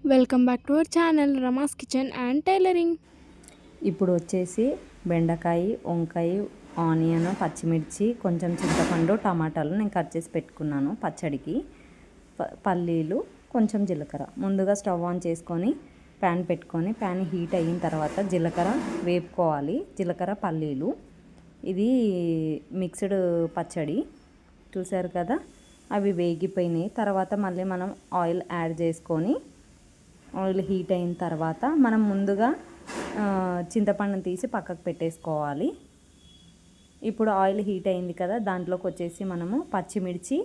Welcome back to our channel Rama's kitchen and tailoring. ఇప్పుడు వచ్చేసి బెండకాయ, వంకాయ, ఆనియన్, పచ్చిమిర్చి, కొంచెం చింతపండు, టమాటాలు నేను కట్ చేసి పెట్టుకున్నాను పచ్చడికి. పల్లీలు, కొంచెం జీలకర్ర. ముందుగా స్టవ్ ఆన్ చేసుకొని ప్యాన్ పెట్టుకొని ప్యాన్ హీట్ అయిన తర్వాత జీలకర్ర వేపుకోవాలి. జీలకర్ర, పల్లీలు. ఇది మిక్స్డ్ పచ్చడి చూసారు కదా, అవి వేగిపోయినాయి. తర్వాత మళ్ళీ మనం ఆయిల్ యాడ్ చేసుకొని ఆయిల్ హీట్ అయిన తర్వాత మనం ముందుగా చింతపండుని తీసి పక్కకు పెట్టేసుకోవాలి. ఇప్పుడు ఆయిల్ హీట్ అయింది కదా, దాంట్లోకి వచ్చేసి మనము పచ్చిమిర్చి,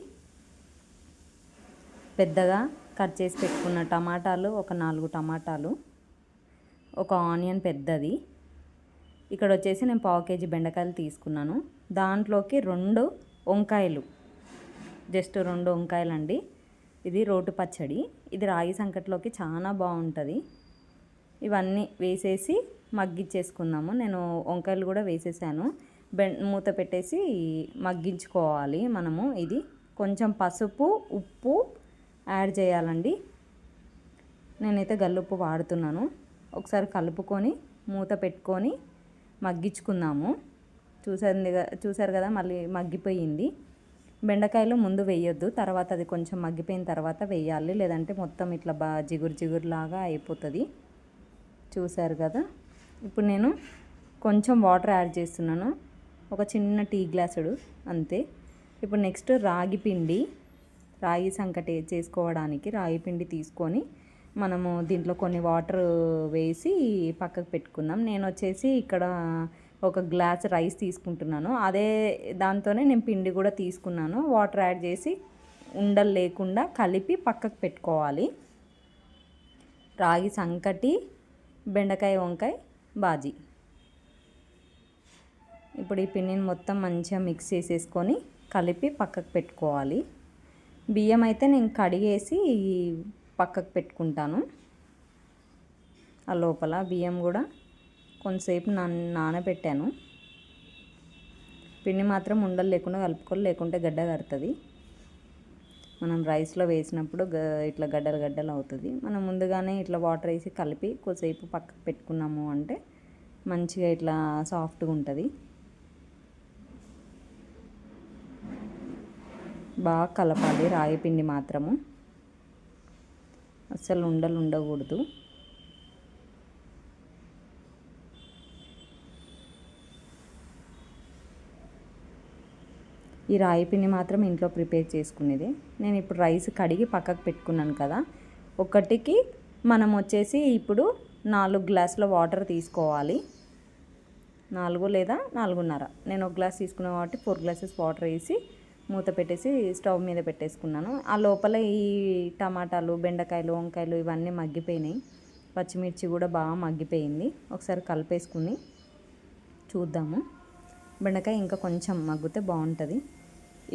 పెద్దగా కట్ చేసి పెట్టుకున్న టమాటాలు, ఒక 4 టమాటాలు, ఒక ఆనియన్ పెద్దది. ఇక్కడ వచ్చేసి నేను 1/2 కేజీ బెండకాయలు తీసుకున్నాను. దాంట్లోకి 2 వంకాయలు, జస్ట్ 2 వంకాయలు అండి. ఇది రోటి పచ్చడి. ఇది రాగి సంకట్లోకి చాలా బాగుంటుంది. ఇవన్నీ వేసేసి మగ్గించేసుకుందాము. నేను వంకాయలు కూడా వేసేసాను. మూత పెట్టేసి మగ్గించుకోవాలి మనము. ఇది కొంచెం పసుపు, ఉప్పు యాడ్ చేయాలండి. నేనైతే గల్లుప్పు వాడుతున్నాను. ఒకసారి కలుపుకొని మూత పెట్టుకొని మగ్గించుకుందాము. చూసారు కదా, మళ్ళీ మగ్గిపోయింది. బెండకాయలు ముందు వేయొద్దు, తర్వాత అది కొంచెం మగ్గిపోయిన తర్వాత వేయాలి, లేదంటే మొత్తం ఇట్లా జిగురు జిగురులాగా అయిపోతుంది. చూసారు కదా, ఇప్పుడు నేను కొంచెం వాటర్ యాడ్ చేస్తున్నాను, ఒక చిన్న టీ గ్లాసుడు అంతే. ఇప్పుడు నెక్స్ట్ రాగి పిండి, రాగి సంకటి చేసుకోవడానికి రాగి పిండి తీసుకొని మనము దీంట్లో కొన్ని వాటర్ వేసి పక్కకు పెట్టుకుందాం. నేను వచ్చేసి ఇక్కడ ఒక గ్లాస్ రైస్ తీసుకుంటున్నాను. అదే దాంతోనే నేను పిండి కూడా తీసుకున్నాను. వాటర్ యాడ్ చేసి ఉండలు లేకుండా కలిపి పక్కకు పెట్టుకోవాలి. రాగి సంకటి, బెండకాయ, వంకాయ బాజీ. ఇప్పుడు ఈ పిండిని మొత్తం మంచిగా మిక్స్ చేసేసుకొని కలిపి పక్కకు పెట్టుకోవాలి. బియ్యం అయితే నేను కడిగేసి పక్కకు పెట్టుకుంటాను. ఆ లోపల బియ్యం కూడా కొంతసేపు నానబెట్టాను. పిండి మాత్రం ఉండలు లేకుండా కలుపుకోవాలి, లేకుంటే గడ్డ కడుతుంది. మనం రైస్లో వేసినప్పుడు ఇట్లా గడ్డలు గడ్డలు అవుతుంది. మనం ముందుగానే ఇట్లా వాటర్ వేసి కలిపి కొద్దిసేపు పక్కకు పెట్టుకున్నాము అంటే మంచిగా ఇట్లా సాఫ్ట్గా ఉంటుంది. బాగా కలపాలి. రాగి పిండి మాత్రము అస్సలు ఉండలు ఉండకూడదు. ఈ రాగి పిండి మాత్రం ఇంట్లో ప్రిపేర్ చేసుకునేది. నేను ఇప్పుడు రైస్ కడిగి పక్కకు పెట్టుకున్నాను కదా, ఒకటికి మనం వచ్చేసి ఇప్పుడు 4 గ్లాసుల వాటర్ తీసుకోవాలి. 4 లేదా 4.5. నేను ఒక గ్లాస్ తీసుకున్నాను కాబట్టి 4 గ్లాసెస్ వాటర్ వేసి మూత పెట్టేసి స్టవ్ మీద పెట్టేసుకున్నాను. ఆ లోపల ఈ టమాటాలు, బెండకాయలు, వంకాయలు ఇవన్నీ మగ్గిపోయినాయి. పచ్చిమిర్చి కూడా బాగా మగ్గిపోయింది. ఒకసారి కలిపేసుకుని చూద్దాము. బెండకాయ ఇంకా కొంచెం మగ్గితే బాగుంటుంది.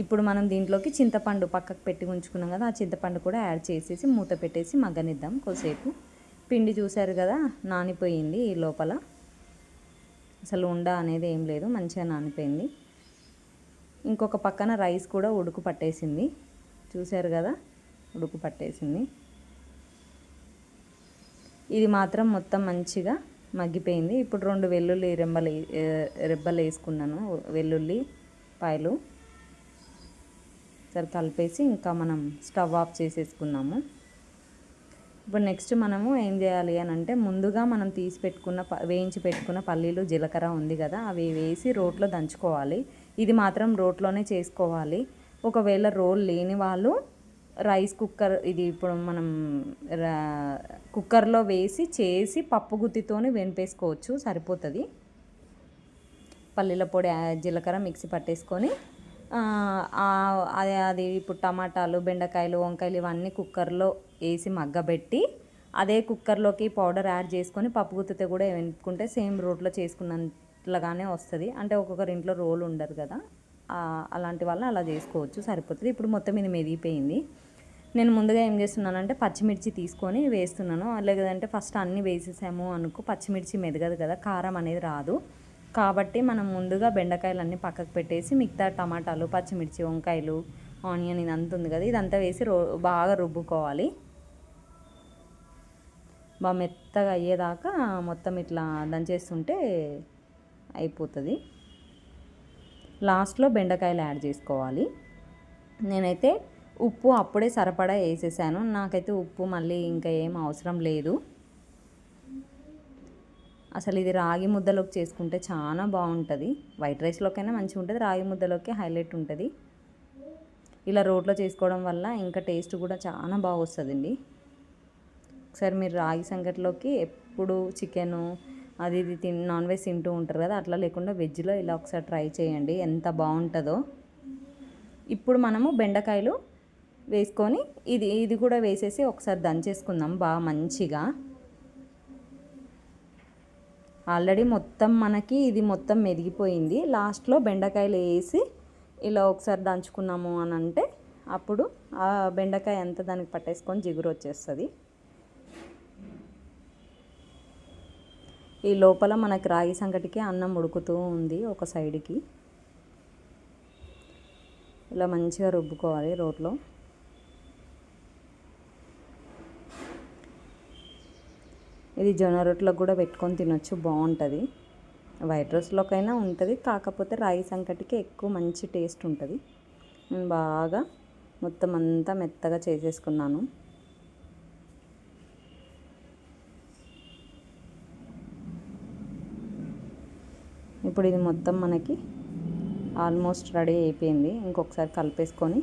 ఇప్పుడు మనం దీంట్లోకి చింతపండు పక్కకు పెట్టి ఉంచుకున్నాం కదా, ఆ చింతపండు కూడా యాడ్ చేసేసి మూత పెట్టేసి మగ్గనిద్దాం కొద్దిసేపు. పిండి చూసారు కదా, నానిపోయింది. ఈ లోపల అసలు ఉండ అనేది ఏం లేదు, మంచిగా నానిపోయింది. ఇంకొక పక్కన రైస్ కూడా ఉడుకు పట్టేసింది. చూసారు కదా, ఉడుకు పట్టేసింది. ఇది మాత్రం మొత్తం మంచిగా మగ్గిపోయింది. ఇప్పుడు 2 వెల్లుల్లి రెబ్బలు వేసుకున్నాను, వెల్లుల్లి పాయలు. సరే కలిపేసి ఇంకా మనం స్టవ్ ఆఫ్ చేసేసుకున్నాము. ఇప్పుడు నెక్స్ట్ మనము ఏం చేయాలి అని అంటే, ముందుగా మనం వేయించి పెట్టుకున్న పల్లీలు, జీలకర్ర ఉంది కదా, అవి వేసి రోట్లో దంచుకోవాలి. ఇది మాత్రం రోట్లోనే చేసుకోవాలి. ఒకవేళ రోల్ లేని వాళ్ళు రైస్ కుక్కర్, ఇది ఇప్పుడు మనం కుక్కర్లో చేసి పప్పు గుత్తితోని వెనిపేసుకోవచ్చు, సరిపోతుంది. పల్లీల పొడి, జీలకర్ర మిక్సీ పట్టేసుకొని అది ఇప్పుడు టమాటాలు, బెండకాయలు, వంకాయలు ఇవన్నీ కుక్కర్లో వేసి మగ్గబెట్టి అదే కుక్కర్లోకి పౌడర్ యాడ్ చేసుకొని పప్పు గుత్తితో కూడా వెనుకుంటే సేమ్ రోట్లో చేసుకున్నట్లుగానే వస్తుంది. అంటే ఒక్కొక్కరి ఇంట్లో రోల్ ఉండరు కదా, అలాంటి వాళ్ళు అలా చేసుకోవచ్చు, సరిపోతుంది. ఇప్పుడు మొత్తం ఇది మెదిగిపోయింది. నేను ముందుగా ఏం చేస్తున్నానంటే పచ్చిమిర్చి తీసుకొని వేస్తున్నాను. లేదంటే ఫస్ట్ అన్నీ వేసేసాము అనుకో, పచ్చిమిర్చి మెదగదు కదా, కారం అనేది రాదు. కాబట్టి మనం ముందుగా బెండకాయలు అన్నీ పక్కకు పెట్టేసి మిగతా టమాటాలు, పచ్చిమిర్చి, వంకాయలు, ఆనియన్ ఇదంతా ఉంది కదా, ఇదంతా వేసి బాగా రుబ్బుకోవాలి. బాగా మెత్తగా అయ్యేదాకా మొత్తం ఇట్లా దంచేస్తుంటే అయిపోతుంది. లాస్ట్లో బెండకాయలు యాడ్ చేసుకోవాలి. నేనైతే ఉప్పు అప్పుడే సరిపడా వేసేసాను. నాకైతే ఉప్పు మళ్ళీ ఇంకా ఏం అవసరం లేదు. అసలు ఇది రాగి ముద్దలోకి చేసుకుంటే చాలా బాగుంటుంది. వైట్ రైస్లోకైనా మంచిగా ఉంటుంది, రాగి ముద్దలోకి హైలైట్ ఉంటుంది. ఇలా రోట్లో చేసుకోవడం వల్ల ఇంకా టేస్ట్ కూడా చాలా బాగా వస్తుందండి. ఒకసారి మీరు రాగి సంగటిలోకి ఎప్పుడు చికెను అది ఇది నాన్ వెజ్ తింటూ ఉంటారు కదా, అట్లా లేకుండా వెజ్లో ఇలా ఒకసారి ట్రై చేయండి, ఎంత బాగుంటుందో. ఇప్పుడు మనము బెండకాయలు వేసుకొని ఇది కూడా వేసేసి ఒకసారి దంచేసుకుందాం బాగా మంచిగా. ఆల్రెడీ మొత్తం మనకి ఇది మొత్తం మెదిగిపోయింది. లాస్ట్లో బెండకాయలు వేసి ఇలా ఒకసారి దంచుకున్నాము అని అంటే అప్పుడు ఆ బెండకాయ అంతా దానికి పట్టేసుకొని జిగురు వచ్చేస్తుంది. ఈ లోపల మనకి రాగి సంగటికి అన్నం ఉడుకుతూ ఉంది ఒక సైడ్కి. ఇలా మంచిగా రుబ్బుకోవాలి రోట్లో. ఇది జొన్న రొట్టెలకు కూడా పెట్టుకొని తినొచ్చు, బాగుంటుంది. వైట్ రైస్లోకైనా ఉంటుంది, కాకపోతే రాగి సంకటికి ఎక్కువ మంచి టేస్ట్ ఉంటుంది. నేను బాగా మొత్తం అంతా మెత్తగా చేసేసుకున్నాను. ఇప్పుడు ఇది మొత్తం మనకి ఆల్మోస్ట్ రెడీ అయిపోయింది. ఇంకొకసారి కలిపేసుకొని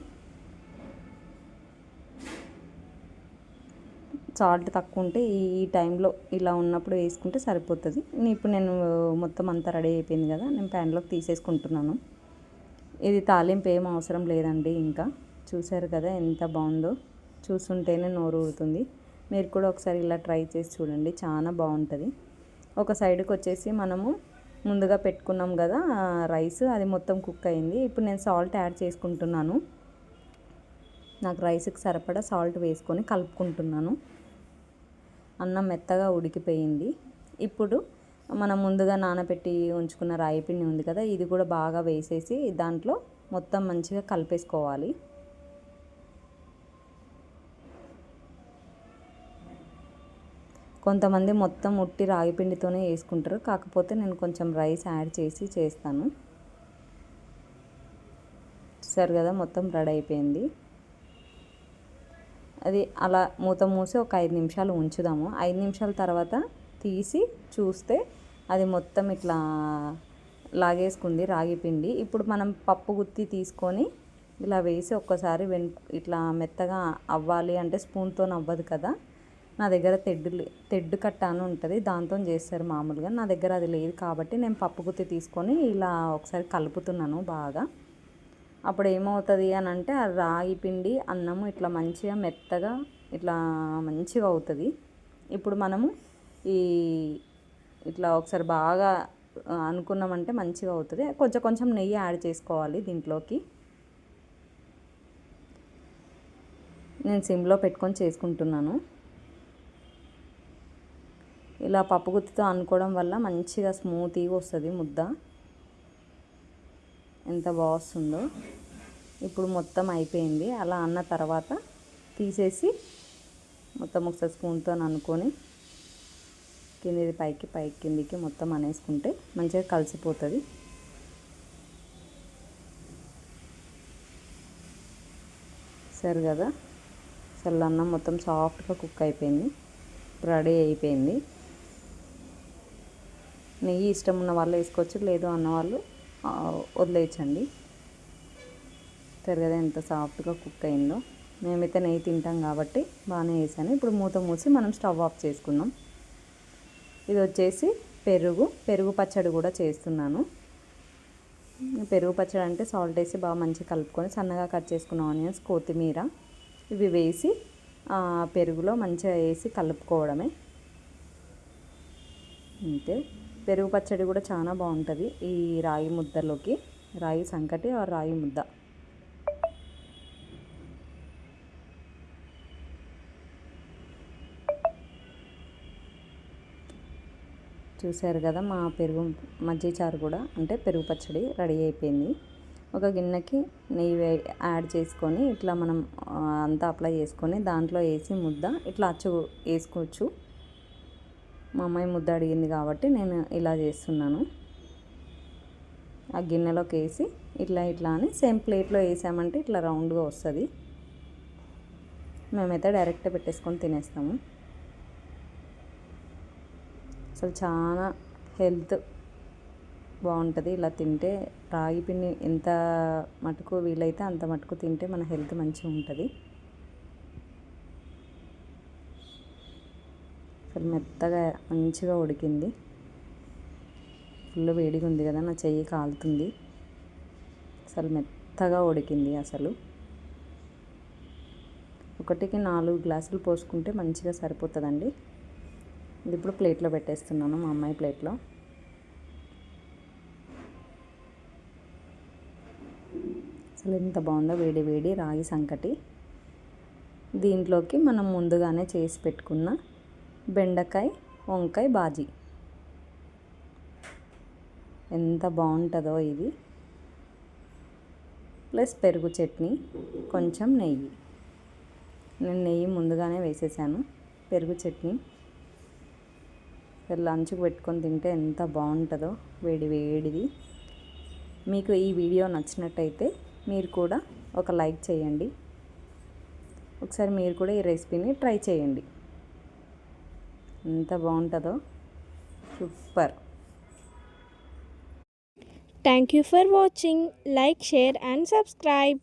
సాల్ట్ తక్కువ ఉంటే ఈ టైంలో ఇలా ఉన్నప్పుడు వేసుకుంటే సరిపోతుంది. ఇప్పుడు నేను మొత్తం అంతా రెడీ అయిపోయింది కదా, నేను ప్యాన్లోకి తీసేసుకుంటున్నాను. ఇది తాలింపు ఏం అవసరం లేదండి. ఇంకా చూసారు కదా ఎంత బాగుందో, చూస్తుంటేనే నోరు ఊరుతుంది. మీరు కూడా ఒకసారి ఇలా ట్రై చేసి చూడండి, చాలా బాగుంటుంది. ఒక సైడ్కి వచ్చేసి మనము ముందుగా పెట్టుకున్నాం కదా రైస్, అది మొత్తం కుక్ అయింది. ఇప్పుడు నేను సాల్ట్ యాడ్ చేసుకుంటున్నాను. నాకు రైస్కి సరిపడా సాల్ట్ వేసుకొని కలుపుకుంటున్నాను. అన్నం మెత్తగా ఉడికిపోయింది. ఇప్పుడు మనం ముందుగా నానబెట్టి ఉంచుకున్న రాయి పిండి ఉంది కదా, ఇది కూడా బాగా వేసేసి దాంట్లో మొత్తం మంచిగా కలిపేసుకోవాలి. కొంతమంది మొత్తం ఉట్టి రాగి పిండితోనే వేసుకుంటారు, కాకపోతే నేను కొంచెం రైస్ యాడ్ చేసి చేస్తాను. సరే కదా, మొత్తం రెడీ అయిపోయింది. అది అలా మూత మూసి ఒక 5 నిమిషాలు ఉంచుదాము. 5 నిమిషాల తర్వాత తీసి చూస్తే అది మొత్తం ఇట్లా లాగేసుకుంది రాగి పిండి. ఇప్పుడు మనం పప్పు గుత్తి తీసుకొని ఇలా వేసి ఒక్కసారి ఇట్లా మెత్తగా అవ్వాలి అంటే స్పూన్తో అవ్వదు కదా. నా దగ్గర తెడ్డు కట్ట అని ఉంటుంది, దాంతో చేస్తారు మామూలుగా. నా దగ్గర అది లేదు కాబట్టి నేను పప్పు గుత్తి తీసుకొని ఇలా ఒకసారి కలుపుతున్నాను బాగా. అప్పుడు ఏమవుతుంది అని అంటే ఆ రాగి పిండి అన్నము ఇట్లా మంచిగా మెత్తగా ఇట్లా మంచిగా అవుతుంది. ఇప్పుడు మనము ఇట్లా ఒకసారి బాగా అనుకున్నామంటే మంచిగా అవుతుంది. కొంచెం కొంచెం నెయ్యి యాడ్ చేసుకోవాలి దీంట్లోకి. నేను సిమ్లో పెట్టుకొని చేసుకుంటున్నాను. ఇలా పప్పు గుత్తితో అనుకోవడం వల్ల మంచిగా స్మూత్గా వస్తుంది ముద్ద, ఎంత బాగా వస్తుందో. ఇప్పుడు మొత్తం అయిపోయింది. అలా అన్న తర్వాత తీసేసి మొత్తం ఒకసారి స్పూన్తో అనుకొని కిందిది పైకి కిందికి మొత్తం అనేసుకుంటే మంచిగా కలిసిపోతుంది. సరే కదా, అసలు అన్నం మొత్తం సాఫ్ట్గా కుక్ అయిపోయింది, రెడీ అయిపోయింది. నెయ్యి ఇష్టం ఉన్న వాళ్ళు వేసుకోవచ్చు, లేదు అన్నవాళ్ళు వదిలేయచ్చండి. సరే కదా ఎంత సాఫ్ట్గా కుక్ అయిందో. మేమైతే నెయ్యి తింటాం కాబట్టి బాగానే వేసాను. ఇప్పుడు మూత మూసి మనం స్టవ్ ఆఫ్ చేసుకుందాం. ఇది వచ్చేసి పెరుగు పచ్చడి కూడా చేస్తున్నాను. పెరుగు పచ్చడి అంటే సాల్ట్ వేసి బాగా మంచిగా కలుపుకొని సన్నగా కట్ చేసుకున్న ఆనియన్స్, కొత్తిమీర ఇవి వేసి పెరుగులో మంచిగా వేసి కలుపుకోవడమే అంతే. పెరుగు పచ్చడి కూడా చాలా బాగుంటుంది ఈ రాగి ముద్దలోకి, రాగి సంకటి ఆ రాగి ముద్ద. చూసారు కదా, మా పెరుగు మజ్జిగ చారు కూడా అంటే పెరుగు పచ్చడి రెడీ అయిపోయింది. ఒక గిన్నెకి నెయ్యి యాడ్ చేసుకొని ఇట్లా మనం అంతా అప్లై చేసుకొని దాంట్లో వేసి ముద్ద ఇట్లా అచ్చు వేసుకోవచ్చు. మా అమ్మాయి ముద్ద అడిగింది కాబట్టి నేను ఇలా చేస్తున్నాను. ఆ గిన్నెలోకి వేసి ఇట్లా ఇట్లా అని సేమ్ ప్లేట్లో వేసామంటే ఇట్లా రౌండ్గా వస్తుంది. మేమైతే డైరెక్ట్ పెట్టేసుకొని తినేస్తాము. అసలు చాలా హెల్త్ బాగుంటుంది ఇలా తింటే. రాగి పిండి ఎంత మటుకు వీలైతే అంత మటుకు తింటే మన హెల్త్ మంచిగా ఉంటుంది. అసలు మెత్తగా మంచిగా ఉడికింది. ఫుల్ వేడిగా ఉంది కదా, నా చెయ్యి కాలుతుంది. అసలు మెత్తగా ఉడికింది. అసలు 1కి 4 గ్లాసులు పోసుకుంటే మంచిగా సరిపోతుందండి. ఇది ఇప్పుడు ప్లేట్లో పెట్టేస్తున్నాను, మా అమ్మాయి ప్లేట్లో. అసలు ఎంత బాగుందో వేడి వేడి రాగి సంకటి. దీంట్లోకి మనం ముందుగానే చేసి పెట్టుకున్న బెండకాయ వంకాయ బాజీ ఎంత బాగుంటుందో ఇది. ప్లస్ పెరుగు చట్నీ, కొంచెం నెయ్యి. నేను నెయ్యి ముందుగానే వేసేసాను. పెరుగు చట్నీ లంచ్కి పెట్టుకొని తింటే ఎంత బాగుంటుందో వేడి వేడిది. మీకు ఈ వీడియో నచ్చినట్టయితే మీరు కూడా ఒక లైక్ చేయండి. ఒకసారి మీరు కూడా ఈ రెసిపీని ట్రై చేయండి. ఎంత బాగుంటుందో, super. Thank you for watching. Like, share and subscribe.